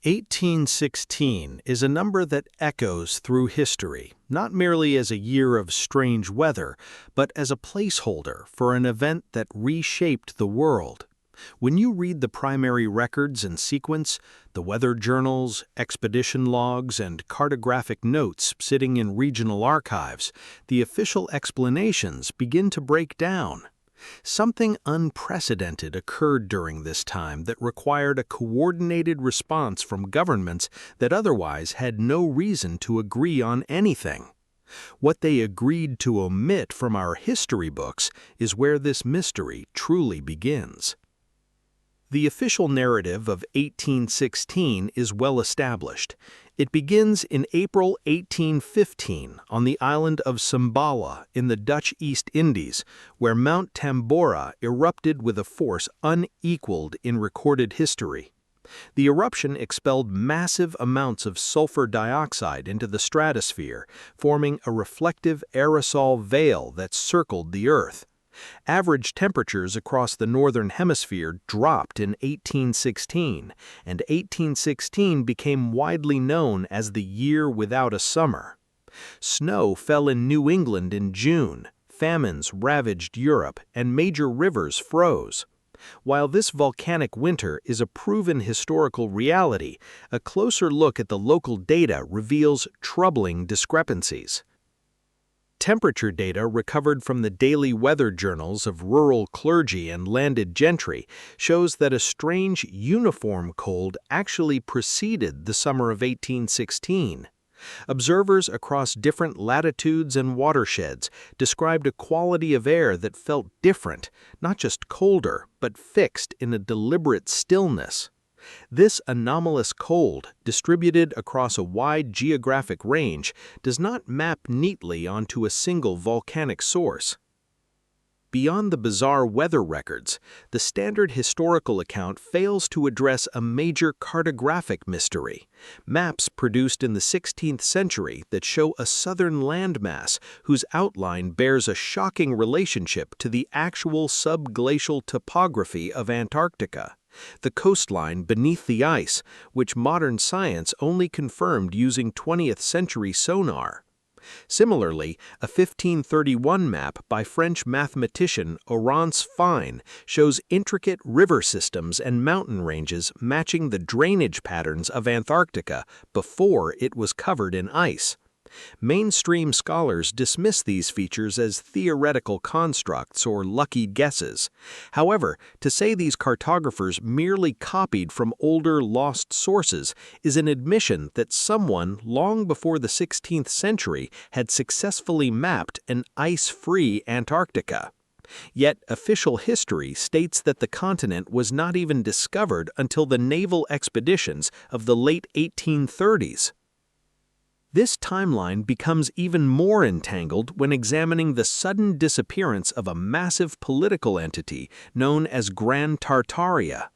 1816 is a number that echoes through history, not merely as a year of strange weather, but as a placeholder for an event that reshaped the world. When you read the primary records in sequence, the weather journals, expedition logs, and cartographic notes sitting in regional archives, the official explanations begin to break down. Something unprecedented occurred during this time that required a coordinated response from governments that otherwise had no reason to agree on anything. What they agreed to omit from our history books is where this mystery truly begins. The official narrative of 1816 is well established. It begins in April 1815 on the island of Sumbawa in the Dutch East Indies, where Mount Tambora erupted with a force unequaled in recorded history. The eruption expelled massive amounts of sulfur dioxide into the stratosphere, forming a reflective aerosol veil that circled the Earth. Average temperatures across the northern hemisphere dropped in 1816, and 1816 became widely known as the year without a summer. Snow fell in New England in June, famines ravaged Europe, and major rivers froze. While this volcanic winter is a proven historical reality, a closer look at the local data reveals troubling discrepancies. Temperature data recovered from the daily weather journals of rural clergy and landed gentry shows that a strange uniform cold actually preceded the summer of 1816. Observers across different latitudes and watersheds described a quality of air that felt different, not just colder, but fixed in a deliberate stillness. This anomalous cold, distributed across a wide geographic range, does not map neatly onto a single volcanic source. Beyond the bizarre weather records, the standard historical account fails to address a major cartographic mystery: maps produced in the 16th century that show a southern landmass whose outline bears a shocking relationship to the actual subglacial topography of Antarctica, the coastline beneath the ice, which modern science only confirmed using 20th century sonar. Similarly, a 1531 map by French mathematician Laurent Fine shows intricate river systems and mountain ranges matching the drainage patterns of Antarctica before it was covered in ice. Mainstream scholars dismiss these features as theoretical constructs or lucky guesses. However, to say these cartographers merely copied from older lost sources is an admission that someone long before the 16th century had successfully mapped an ice-free Antarctica. Yet official history states that the continent was not even discovered until the naval expeditions of the late 1830s. This timeline becomes even more entangled when examining the sudden disappearance of a massive political entity known as Grand Tartaria.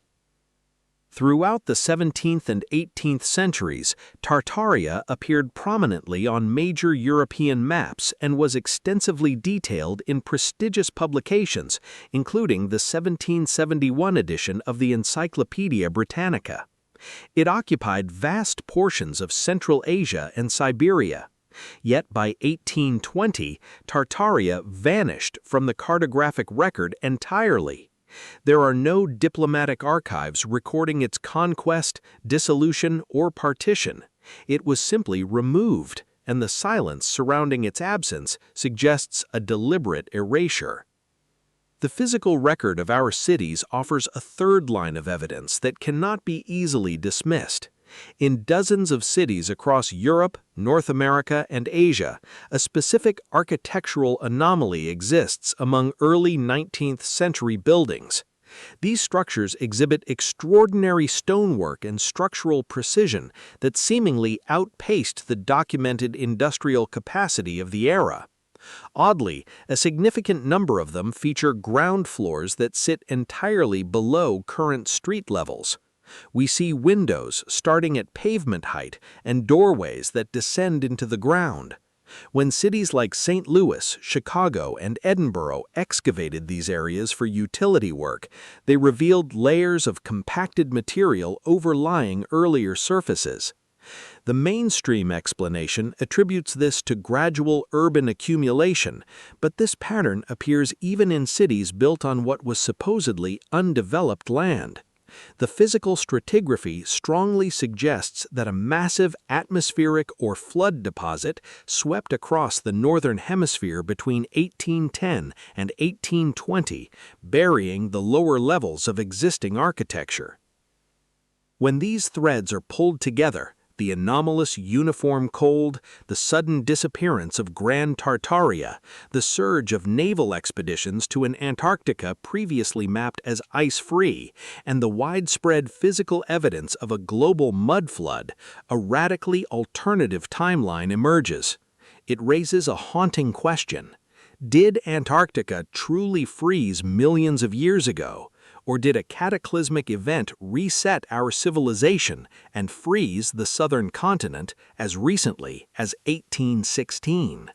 Throughout the 17th and 18th centuries, Tartaria appeared prominently on major European maps and was extensively detailed in prestigious publications, including the 1771 edition of the Encyclopaedia Britannica. It occupied vast portions of Central Asia and Siberia. Yet by 1820, Tartaria vanished from the cartographic record entirely. There are no diplomatic archives recording its conquest, dissolution, or partition. It was simply removed, and the silence surrounding its absence suggests a deliberate erasure. The physical record of our cities offers a third line of evidence that cannot be easily dismissed. In dozens of cities across Europe, North America, and Asia, a specific architectural anomaly exists among early 19th century buildings. These structures exhibit extraordinary stonework and structural precision that seemingly outpaced the documented industrial capacity of the era. Oddly, a significant number of them feature ground floors that sit entirely below current street levels. We see windows starting at pavement height and doorways that descend into the ground. When cities like St. Louis, Chicago, and Edinburgh excavated these areas for utility work, they revealed layers of compacted material overlying earlier surfaces. The mainstream explanation attributes this to gradual urban accumulation, but this pattern appears even in cities built on what was supposedly undeveloped land. The physical stratigraphy strongly suggests that a massive atmospheric or flood deposit swept across the northern hemisphere between 1810 and 1820, burying the lower levels of existing architecture. When these threads are pulled together, the anomalous uniform cold, the sudden disappearance of Grand Tartaria, the surge of naval expeditions to an Antarctica previously mapped as ice-free, and the widespread physical evidence of a global mud flood, a radically alternative timeline emerges. It raises a haunting question. Did Antarctica truly freeze millions of years ago? Or did a cataclysmic event reset our civilization and freeze the southern continent as recently as 1816?